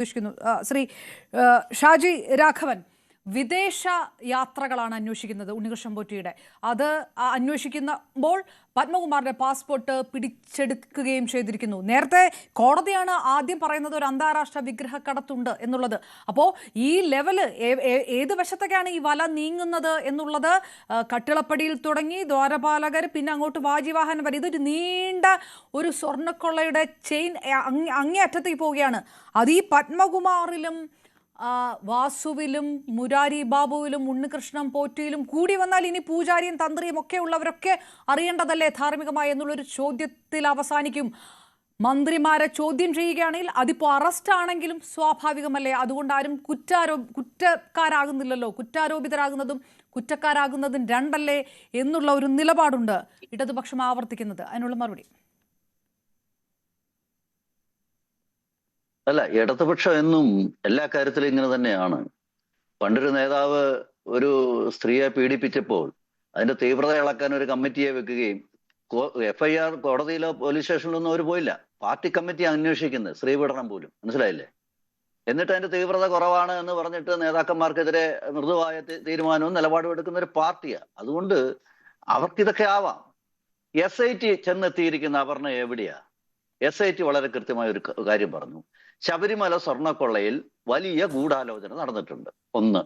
ഉദ്ദേശിക്കുന്നു. ശ്രീ ഷാജി രാഘവൻ, വിദേശ യാത്രകളാണ് അന്വേഷിക്കുന്നത് ഉണ്ണികൃഷ്ണൻ പോറ്റിയുടെ. അത് അന്വേഷിക്കുമ്പോൾ പത്മകുമാറിന്റെ പാസ്പോർട്ട് പിടിച്ചെടുക്കുകയും ചെയ്തിരിക്കുന്നു. നേരത്തെ കോടതിയാണ് ആദ്യം പറയുന്നത് ഒരു അന്താരാഷ്ട്ര വിഗ്രഹക്കടത്തുണ്ട് എന്നുള്ളത്. അപ്പോൾ ഈ ലെവല് ഏത് വശത്തൊക്കെയാണ് ഈ വല നീങ്ങുന്നത് എന്നുള്ളത്, കട്ടിളപ്പടിയിൽ തുടങ്ങി ദ്വാരപാലകർ, പിന്നെ അങ്ങോട്ട് വാജിവാഹനം വരെ, ഇതൊരു നീണ്ട ഒരു സ്വർണ്ണക്കൊള്ളയുടെ ചെയിൻ അങ്ങേ അറ്റത്തേക്ക് പോവുകയാണ്. അത് ഈ പത്മകുമാറിലും വാസുവിലും മുരാരി ബാബുവിലും ഉണ്ണികൃഷ്ണൻ പോറ്റിയിലും കൂടി വന്നാൽ ഇനി പൂജാരിയും തന്ത്രിയും ഒക്കെ ഉള്ളവരൊക്കെ അറിയേണ്ടതല്ലേ ധാർമ്മികമായി എന്നുള്ളൊരു ചോദ്യത്തിൽ അവസാനിക്കും. മന്ത്രിമാരെ ചോദ്യം ചെയ്യുകയാണെങ്കിൽ അതിപ്പോൾ അറസ്റ്റ് ആണെങ്കിലും സ്വാഭാവികമല്ലേ? അതുകൊണ്ട് ആരും കുറ്റക്കാരാകുന്നില്ലല്ലോ. കുറ്റാരോപിതരാകുന്നതും കുറ്റക്കാരാകുന്നതും രണ്ടല്ലേ എന്നുള്ള ഒരു നിലപാടുണ്ട് ഇടതുപക്ഷം ആവർത്തിക്കുന്നത്. അതിനുള്ള മറുപടി. അല്ല, ഇടതുപക്ഷം എന്നും എല്ലാ കാര്യത്തിലും ഇങ്ങനെ തന്നെയാണ്. പണ്ടൊരു നേതാവ് ഒരു സ്ത്രീയെ പീഡിപ്പിച്ചപ്പോൾ അതിന്റെ തീവ്രത ഇളക്കാൻ ഒരു കമ്മിറ്റിയെ വെക്കുകയും FIR കോടതിയിലോ പോലീസ് സ്റ്റേഷനിലൊന്നും അവർ പോയില്ല. പാർട്ടി കമ്മിറ്റി അന്വേഷിക്കുന്നത് സ്ത്രീപീഡനം പോലും, മനസ്സിലായില്ലേ? എന്നിട്ട് അതിന്റെ തീവ്രത കുറവാണ് എന്ന് പറഞ്ഞിട്ട് നേതാക്കന്മാർക്കെതിരെ മൃദുവായ തീരുമാനവും നിലപാടും എടുക്കുന്ന ഒരു പാർട്ടിയാണ്. അതുകൊണ്ട് അവർക്കിതൊക്കെ ആവാം. SIT ചെന്നെത്തിയിരിക്കുന്ന അപർണ എവിടെയാ? SIT വളരെ കൃത്യമായ ഒരു കാര്യം പറഞ്ഞു. ശബരിമല സ്വർണ്ണക്കൊള്ളയിൽ വലിയ ഗൂഢാലോചന നടന്നിട്ടുണ്ട്. 1.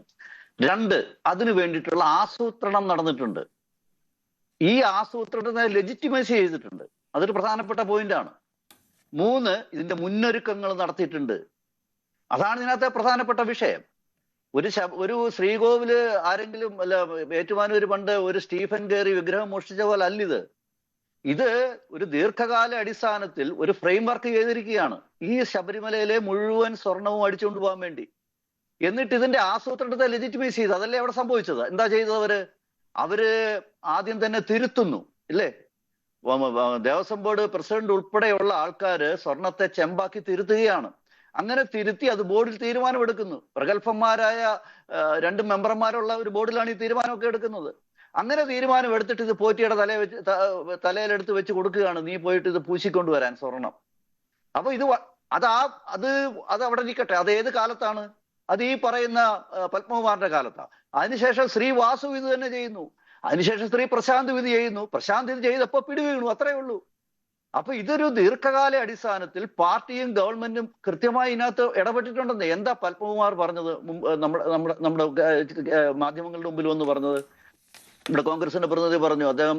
2, അതിനു വേണ്ടിയിട്ടുള്ള ആസൂത്രണം നടന്നിട്ടുണ്ട്. ഈ ആസൂത്രണത്തെ ലെജിറ്റിമൈസ് ചെയ്തിട്ടുണ്ട്. അതൊരു പ്രധാനപ്പെട്ട പോയിന്റാണ്. 3, ഇതിന്റെ മുന്നൊരുക്കങ്ങൾ നടത്തിയിട്ടുണ്ട്. അതാണ് ഇതിനകത്തെ പ്രധാനപ്പെട്ട വിഷയം. ഒരു ശ്രീകോവില് ആരെങ്കിലും അല്ല, ഏറ്റുമാനൂര് പണ്ട് ഒരു സ്റ്റീഫൻ കയറി വിഗ്രഹം മോഷ്ടിച്ച പോലെ അല്ലിത്. ഇത് ഒരു ദീർഘകാല അടിസ്ഥാനത്തിൽ ഒരു ഫ്രെയിം വർക്ക് ചെയ്തിരിക്കുകയാണ് ഈ ശബരിമലയിലെ മുഴുവൻ സ്വർണവും അടിച്ചുകൊണ്ട് പോകാൻ വേണ്ടി. എന്നിട്ട് ഇതിന്റെ ആസൂത്രണത്തെ ലെജിറ്റിമൈസ് ചെയ്ത്, അതല്ലേ അവിടെ സംഭവിച്ചത്? എന്താ ചെയ്തത്? അവര് ആദ്യം തന്നെ തിരുത്തുന്നു, ഇല്ലേ? ദേവസ്വം ബോർഡ് പ്രസിഡന്റ് ഉൾപ്പെടെയുള്ള ആൾക്കാര് സ്വർണത്തെ ചെമ്പാക്കി തിരുത്തുകയാണ്. അങ്ങനെ തിരുത്തി അത് ബോർഡിൽ തീരുമാനമെടുക്കുന്നു. പ്രഗത്ഭന്മാരായ 2 മെമ്പർമാരുള്ള ഒരു ബോർഡിലാണ് ഈ തീരുമാനമൊക്കെ എടുക്കുന്നത്. അങ്ങനെ തീരുമാനം എടുത്തിട്ട് ഇത് പോറ്റിയുടെ തലയിലെടുത്ത് വെച്ച് കൊടുക്കുകയാണ്, നീ പോയിട്ട് ഇത് പൂശിക്കൊണ്ടുവരാൻ സ്വർണം. അപ്പൊ അത് അവിടെ നിൽക്കട്ടെ. അത് ഏത് കാലത്താണ്? അത് ഈ പറയുന്ന പത്മകുമാറിന്റെ കാലത്താണ്. അതിനുശേഷം ശ്രീ വാസു ഇത് തന്നെ ചെയ്യുന്നു. അതിനുശേഷം ശ്രീ പ്രശാന്ത് ഇത് ചെയ്യുന്നു. പ്രശാന്ത് ഇത് ചെയ്തപ്പോ പിടിവീണു, അത്രേ ഉള്ളൂ. അപ്പൊ ഇതൊരു ദീർഘകാല അടിസ്ഥാനത്തിൽ പാർട്ടിയും ഗവൺമെന്റും കൃത്യമായി ഇതിനകത്ത് ഇടപെട്ടിട്ടുണ്ടെന്ന്. എന്താ പത്മകുമാർ പറഞ്ഞത്? നമ്മുടെ മാധ്യമങ്ങളുടെ മുമ്പിൽ വന്ന് പറഞ്ഞത്, ഇവിടെ കോൺഗ്രസിന്റെ പ്രതിനിധി പറഞ്ഞു, അദ്ദേഹം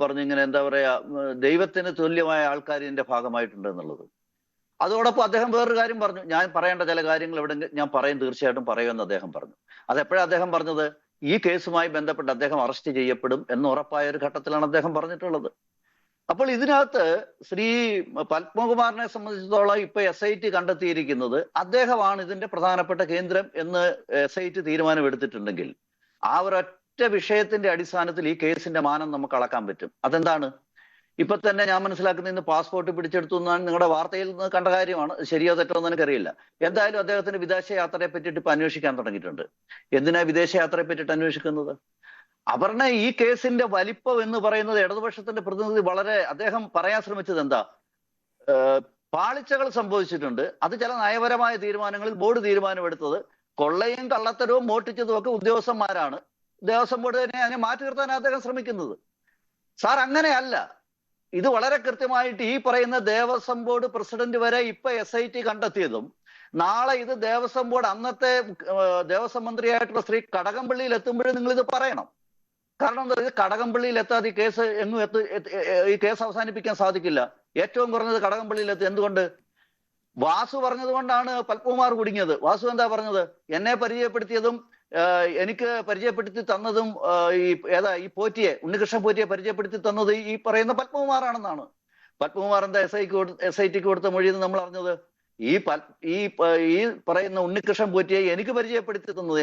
പറഞ്ഞു ഇങ്ങനെ, എന്താ പറയാ, ദൈവത്തിന് തുല്യമായ ആൾക്കാർ ഇതിന്റെ ഭാഗമായിട്ടുണ്ട് എന്നുള്ളത്. അതോടൊപ്പം അദ്ദേഹം വേറൊരു കാര്യം പറഞ്ഞു, ഞാൻ പറയേണ്ട ചില കാര്യങ്ങൾ എവിടെ ഞാൻ തീർച്ചയായിട്ടും പറയുമെന്ന് അദ്ദേഹം പറഞ്ഞു. അതെപ്പോഴാണ് അദ്ദേഹം പറഞ്ഞത്? ഈ കേസുമായി ബന്ധപ്പെട്ട് അദ്ദേഹം അറസ്റ്റ് ചെയ്യപ്പെടും എന്ന് ഉറപ്പായ ഒരു ഘട്ടത്തിലാണ് അദ്ദേഹം പറഞ്ഞിട്ടുള്ളത്. അപ്പോൾ ഇതിനകത്ത് ശ്രീ പത്മകുമാറിനെ സംബന്ധിച്ചിടത്തോളം ഇപ്പൊ SIT കണ്ടെത്തിയിരിക്കുന്നത് അദ്ദേഹമാണ് ഇതിന്റെ പ്രധാനപ്പെട്ട കേന്ദ്രം എന്ന് SIT തീരുമാനമെടുത്തിട്ടുണ്ടെങ്കിൽ ആ ഒരൊറ്റ വിഷയത്തിന്റെ അടിസ്ഥാനത്തിൽ ഈ കേസിന്റെ മാനം നമുക്ക് അളക്കാൻ പറ്റും. അതെന്താണ്? ഇപ്പൊ തന്നെ ഞാൻ മനസ്സിലാക്കുന്ന ഇന്ന് പാസ്പോർട്ട് പിടിച്ചെടുത്തു എന്നാണ് നിങ്ങളുടെ വാർത്തയിൽ നിന്ന് കണ്ട കാര്യമാണ്. ശരിയോ തെറ്റോ എന്ന് എനിക്കറിയില്ല. എന്തായാലും അദ്ദേഹത്തിന് വിദേശയാത്രയെ പറ്റിയിട്ട് ഇപ്പൊ അന്വേഷിക്കാൻ തുടങ്ങിയിട്ടുണ്ട്. എന്തിനാ വിദേശയാത്രയെ പറ്റിയിട്ട് അന്വേഷിക്കുന്നത്? അപർണ, ഈ കേസിന്റെ വലിപ്പം എന്ന് പറയുന്നത് ഇടതുപക്ഷത്തിന്റെ പ്രതിനിധി അദ്ദേഹം പറയാൻ ശ്രമിച്ചത് എന്താ? പാളിച്ചകൾ സംഭവിച്ചിട്ടുണ്ട്. അത് ചില നയപരമായ തീരുമാനങ്ങളിൽ ബോർഡ് തീരുമാനമെടുത്തത് കൊള്ളയും കള്ളത്തരവും മോഷ്ടിച്ചതും ഒക്കെ ഉദ്യോഗസ്ഥന്മാരാണ്. ദേവസ്വം ബോർഡ് തന്നെ അതിനെ മാറ്റി നിർത്താൻ അദ്ദേഹം ശ്രമിക്കുന്നത്. സാർ, അങ്ങനെയല്ല. ഇത് വളരെ കൃത്യമായിട്ട് ഈ പറയുന്ന ദേവസ്വം ബോർഡ് പ്രസിഡന്റ് വരെ ഇപ്പൊ SIT കണ്ടെത്തിയതും, നാളെ ഇത് ദേവസ്വം ബോർഡ് അന്നത്തെ ദേവസ്വം മന്ത്രിയായിട്ടുള്ള ശ്രീ കടകംപള്ളിയിൽ എത്തുമ്പോഴും നിങ്ങൾ ഇത് പറയണം. കാരണം എന്താ? ഇത് കടകംപള്ളിയിൽ എത്താതെ ഈ കേസ് അവസാനിപ്പിക്കാൻ സാധിക്കില്ല. ഏറ്റവും കുറഞ്ഞത് കടകംപള്ളിയിൽ എത്തി. എന്തുകൊണ്ട്? വാസു പറഞ്ഞത് കൊണ്ടാണ് പത്മകുമാർ കുടുങ്ങിയത്. വാസു എന്താ പറഞ്ഞത്? എന്നെ പരിചയപ്പെടുത്തിയതും എനിക്ക് പരിചയപ്പെടുത്തി തന്നതും ഈ പോറ്റിയെ, ഉണ്ണികൃഷ്ണൻ പോറ്റിയെ പരിചയപ്പെടുത്തി തന്നത് ഈ പറയുന്ന പത്മകുമാറാണെന്നാണ്. പത്മകുമാർ എന്താ SIT കൊടുത്ത മൊഴിയെന്ന് നമ്മൾ അറിഞ്ഞത്? ഈ പറയുന്ന ഉണ്ണികൃഷ്ണൻ പോറ്റിയെ എനിക്ക് പരിചയപ്പെടുത്തി തന്നത്,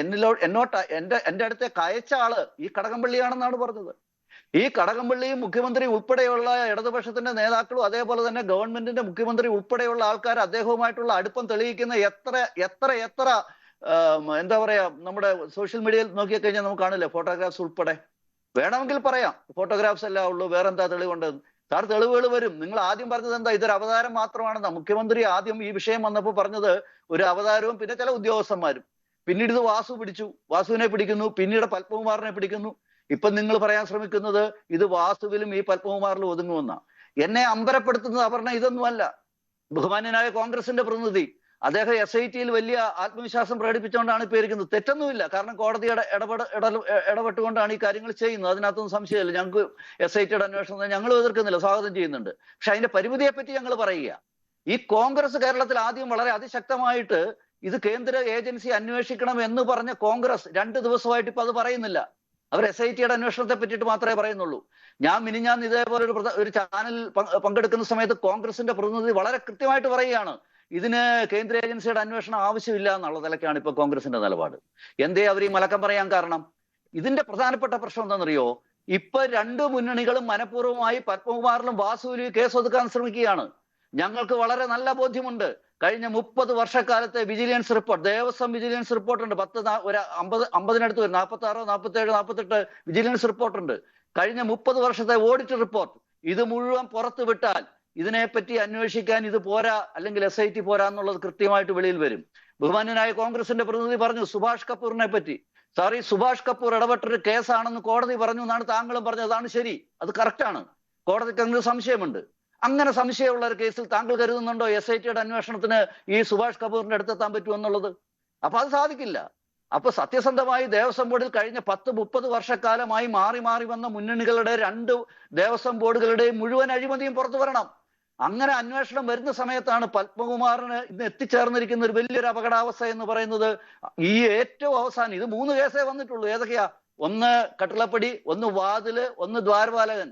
എന്റെ അടുത്തേക്ക് അയച്ച ആള് ഈ കടകംപള്ളിയാണെന്നാണ് പറഞ്ഞത്. ഈ കടകംപള്ളിയും മുഖ്യമന്ത്രി ഉൾപ്പെടെയുള്ള ഇടതുപക്ഷത്തിന്റെ നേതാക്കളും അതേപോലെ തന്നെ ഗവൺമെന്റിന്റെ മുഖ്യമന്ത്രി ഉൾപ്പെടെയുള്ള ആൾക്കാർ അദ്ദേഹവുമായിട്ടുള്ള അടുപ്പം തെളിയിക്കുന്ന എത്ര എന്താ പറയാ, നമ്മുടെ സോഷ്യൽ മീഡിയയിൽ നോക്കിക്കഴിഞ്ഞാൽ നമുക്ക് കാണില്ലേ, ഫോട്ടോഗ്രാഫ്സ് ഉൾപ്പെടെ. വേണമെങ്കിൽ പറയാം ഫോട്ടോഗ്രാഫ്സ് എല്ലാം ഉള്ളൂ, വേറെന്താ തെളിവുണ്ട്. സാർ തെളിവുകൾ വരും. നിങ്ങൾ ആദ്യം പറഞ്ഞത് എന്താ, ഇതൊരു അവതാരം മാത്രമാണെന്നാ. മുഖ്യമന്ത്രി ആദ്യം ഈ വിഷയം വന്നപ്പോൾ പറഞ്ഞത് ഒരു അവതാരവും പിന്നെ ചില ഉദ്യോഗസ്ഥന്മാരും. പിന്നീട് ഇത് വാസു പിടിച്ചു, വാസുവിനെ പിടിക്കുന്നു, പിന്നീട് പത്മകുമാറിനെ പിടിക്കുന്നു. ഇപ്പൊ നിങ്ങൾ പറയാൻ ശ്രമിക്കുന്നത് ഇത് വാസുവിലും ഈ പത്മകുമാറിലും ഒതുങ്ങുമെന്ന. എന്നെ അമ്പരപ്പെടുത്തുന്നത് അപർണ ഇതൊന്നുമല്ല. ബഹുമാന്യനായ കോൺഗ്രസിന്റെ പ്രതിനിധി അദ്ദേഹം SIT-യിൽ വലിയ ആത്മവിശ്വാസം പ്രകടിപ്പിച്ചുകൊണ്ടാണ് ഇപ്പൊ ഇരിക്കുന്നത്. തെറ്റൊന്നുമില്ല, കാരണം കോടതിയുടെ ഇടപെട്ടുകൊണ്ടാണ് ഈ കാര്യങ്ങൾ ചെയ്യുന്നത്. അതിനകത്തൊന്നും സംശയമില്ല. ഞങ്ങൾക്ക് SIT-യുടെ അന്വേഷണം ഞങ്ങൾ എതിർക്കുന്നില്ല, സ്വാഗതം ചെയ്യുന്നുണ്ട്. പക്ഷെ അതിന്റെ പരിമിതിയെ പറ്റി ഞങ്ങൾ പറയുക. ഈ കോൺഗ്രസ് കേരളത്തിൽ ആദ്യം വളരെ അതിശക്തമായിട്ട് ഇത് കേന്ദ്ര ഏജൻസി അന്വേഷിക്കണം എന്ന് പറഞ്ഞ കോൺഗ്രസ് 2 ദിവസമായിട്ട് ഇപ്പൊ അത് പറയുന്നില്ല. അവർ SIT-യുടെ അന്വേഷണത്തെ പറ്റിയിട്ട് മാത്രമേ പറയുന്നുള്ളൂ. ഞാൻ മിനിഞ്ഞാന്ന് ഇതേപോലെ ഒരു ചാനലിൽ പങ്കെടുക്കുന്ന സമയത്ത് കോൺഗ്രസിന്റെ പ്രതിനിധി വളരെ കൃത്യമായിട്ട് പറയുകയാണ്, ഇതിന് കേന്ദ്ര ഏജൻസിയുടെ അന്വേഷണം ആവശ്യമില്ല എന്നുള്ള നിലയ്ക്കാണ് ഇപ്പൊ കോൺഗ്രസിന്റെ നിലപാട്. എന്തേ അവർ ഈ മലക്കം പറയാൻ കാരണം? ഇതിന്റെ പ്രധാനപ്പെട്ട പ്രശ്നം എന്താണെന്നറിയോ? ഇപ്പൊ 2 മുന്നണികളും മനഃപൂർവ്വമായി പത്മകുമാറിലും വാസുവിലും കേസ് ഒതുക്കാൻ ശ്രമിക്കുകയാണ്. ഞങ്ങൾക്ക് വളരെ നല്ല ബോധ്യമുണ്ട്. കഴിഞ്ഞ 30 വർഷക്കാലത്തെ വിജിലൻസ് റിപ്പോർട്ട്, ദേവസ്വം വിജിലൻസ് റിപ്പോർട്ടുണ്ട്. 50-നടുത്ത് വരും, 46, 47, 48 വിജിലൻസ് റിപ്പോർട്ടുണ്ട്. കഴിഞ്ഞ 30 വർഷത്തെ ഓഡിറ്റ് റിപ്പോർട്ട്. ഇത് മുഴുവൻ പുറത്തു വിട്ടാൽ ഇതിനെപ്പറ്റി അന്വേഷിക്കാൻ ഇത് പോരാ, അല്ലെങ്കിൽ SIT പോരാ എന്നുള്ളത് കൃത്യമായിട്ട് വെളിയിൽ വരും. ബഹുമാന്യനായ കോൺഗ്രസിന്റെ പ്രതിനിധി പറഞ്ഞു സുഭാഷ് കപൂറിനെ പറ്റി. സാർ, ഈ സുഭാഷ് കപൂർ ഇടപെട്ടൊരു കേസാണെന്ന് കോടതി പറഞ്ഞു എന്നാണ് താങ്കളും പറഞ്ഞത്. അതാണ് ശരി, അത് കറക്റ്റാണ്. കോടതിക്ക് അങ്ങനെ സംശയമുണ്ട്. അങ്ങനെ സംശയമുള്ള ഒരു കേസിൽ താങ്കൾ കരുതുന്നുണ്ടോ SIT-യുടെ അന്വേഷണത്തിന് ഈ സുഭാഷ് കപൂറിന്റെ അടുത്തെത്താൻ പറ്റുമെന്നുള്ളത്? അപ്പൊ അത് സാധിക്കില്ല. അപ്പൊ സത്യസന്ധമായി ദേവസ്വം ബോർഡിൽ കഴിഞ്ഞ 10-30 വർഷക്കാലമായി മാറി മാറി വന്ന മുന്നണികളുടെ 2 ദേവസ്വം ബോർഡുകളുടെയും മുഴുവൻ അഴിമതിയും പുറത്തു വരണം. അങ്ങനെ അന്വേഷണം വരുന്ന സമയത്താണ് പത്മകുമാറിന് ഇന്ന് എത്തിച്ചേർന്നിരിക്കുന്ന ഒരു വലിയൊരു അപകടാവസ്ഥ എന്ന് പറയുന്നത്. ഈ ഏറ്റവും അവസാനം ഇത് 3 കേസേ വന്നിട്ടുള്ളൂ. ഏതൊക്കെയാ? ഒന്ന് കട്ടിളപ്പടി, ഒന്ന് വാതില്, ഒന്ന് ദ്വാരപാലകൻ.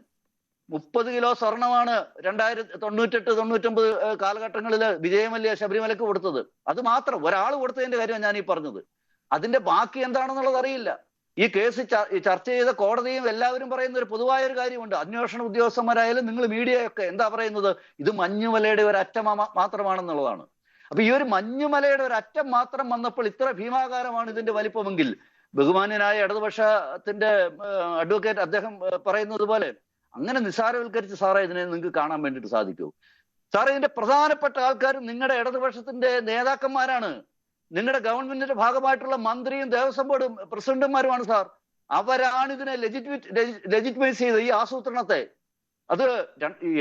30 കിലോ സ്വർണമാണ് 1998-99 കാലഘട്ടങ്ങളിൽ വിജയമല്യ ശബരിമലക്ക് കൊടുത്തത്. അത് മാത്രം ഒരാൾ കൊടുത്തതിന്റെ കാര്യമാണ് ഞാൻ ഈ പറഞ്ഞത്. അതിന്റെ ബാക്കി എന്താണെന്നുള്ളത് അറിയില്ല. ഈ കേസ് ചർച്ച ചെയ്ത കോടതിയും എല്ലാവരും പറയുന്ന ഒരു പൊതുവായ ഒരു കാര്യമുണ്ട്. അന്വേഷണ ഉദ്യോഗസ്ഥന്മാരായാലും നിങ്ങൾ മീഡിയയൊക്കെ എന്താ പറയുന്നത്? ഇത് മഞ്ഞുമലയുടെ ഒരു അറ്റം മാത്രമാണെന്നുള്ളതാണ്. അപ്പൊ ഈ ഒരു മഞ്ഞുമലയുടെ ഒരു അറ്റം മാത്രം വന്നപ്പോൾ ഇത്ര ഭീമാകാരമാണ് ഇതിന്റെ വലിപ്പമെങ്കിൽ, ബഹുമാന്യനായ ഇടതുപക്ഷത്തിന്റെ അഡ്വക്കേറ്റ് അദ്ദേഹം പറയുന്നത് പോലെ അങ്ങനെ നിസ്സാരവൽക്കരിച്ച് സാറേ ഇതിനെ നിങ്ങൾക്ക് കാണാൻ വേണ്ടിയിട്ട് സാധിക്കൂ? സാറേ, ഇതിന്റെ പ്രധാനപ്പെട്ട ആൾക്കാർ നിങ്ങളുടെ ഇടതുപക്ഷത്തിന്റെ നേതാക്കന്മാരാണ്. നിങ്ങളുടെ ഗവൺമെന്റിന്റെ ഭാഗമായിട്ടുള്ള മന്ത്രിയും ദേവസ്വം ബോർഡ് പ്രസിഡന്റുമാരുമാണ് സാർ. അവരാണ് ഇതിനെ ലെജിറ്റിമൈസ് ചെയ്ത് ഈ ആസൂത്രണത്തെ. അത്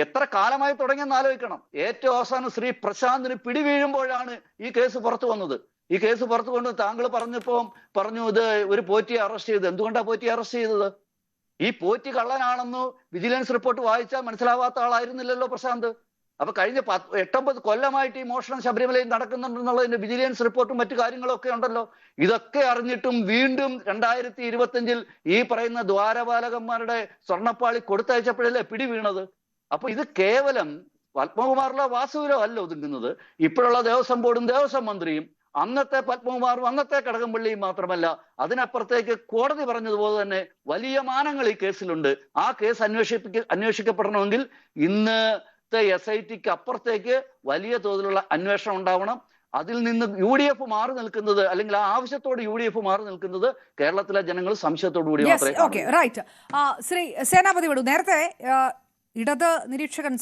എത്ര കാലമായി തുടങ്ങിയെന്ന് ആലോചിക്കണം. ഏറ്റവും അവസാനം ശ്രീ പ്രശാന്തിന് പിടി വീഴുമ്പോഴാണ് ഈ കേസ് പുറത്തു വന്നത്. ഈ കേസ് പുറത്തു കൊണ്ട് താങ്കൾ പറഞ്ഞു ഇത് ഒരു പോറ്റിയെ അറസ്റ്റ് ചെയ്ത്. എന്തുകൊണ്ടാണ് പോറ്റിയെ അറസ്റ്റ് ചെയ്തത്? ഈ പോറ്റി കള്ളനാണെന്ന് വിജിലൻസ് റിപ്പോർട്ട് വായിച്ചാൽ മനസ്സിലാവാത്ത ആളായിരുന്നില്ലല്ലോ പ്രശാന്ത്. അപ്പൊ കഴിഞ്ഞ 8-9 കൊല്ലമായിട്ട് ഈ മോഷണം ശബരിമലയിൽ നടക്കുന്നുണ്ടെന്നുള്ളതിന്റെ വിജിലൻസ് റിപ്പോർട്ടും മറ്റു കാര്യങ്ങളൊക്കെ ഉണ്ടല്ലോ. ഇതൊക്കെ അറിഞ്ഞിട്ടും വീണ്ടും 2025-ൽ ഈ പറയുന്ന ദ്വാരപാലകന്മാരുടെ സ്വർണ്ണപ്പാളി കൊടുത്തയച്ചപ്പോഴല്ലേ പിടി വീണത്. അപ്പൊ ഇത് കേവലം പത്മകുമാറിലോ വാസുവിലോ അല്ല ഒതുങ്ങുന്നത്. ഇപ്പോഴുള്ള ദേവസ്വം ബോർഡും ദേവസ്വം മന്ത്രിയും അന്നത്തെ പത്മകുമാറും അന്നത്തെ കടകംപള്ളിയും മാത്രമല്ല, അതിനപ്പുറത്തേക്ക് കോടതി പറഞ്ഞതുപോലെ തന്നെ വലിയ മാനങ്ങൾ ഈ കേസിലുണ്ട്. ആ കേസ് അന്വേഷിക്കപ്പെടണമെങ്കിൽ ഇന്നത്തെ SIT-ക്ക് അപ്പുറത്തേക്ക് വലിയ തോതിലുള്ള അന്വേഷണം ഉണ്ടാവണം. അതിൽ നിന്ന് UDF മാറി നിൽക്കുന്നത്, അല്ലെങ്കിൽ ആ ആവശ്യത്തോട് UDF മാറി നിൽക്കുന്നത് കേരളത്തിലെ ജനങ്ങൾ സംശയത്തോടു കൂടി മാത്രമേ. ശ്രീ സേനാപതി വിടൂ, നേരത്തെ ഇടത് നിരീക്ഷകൻ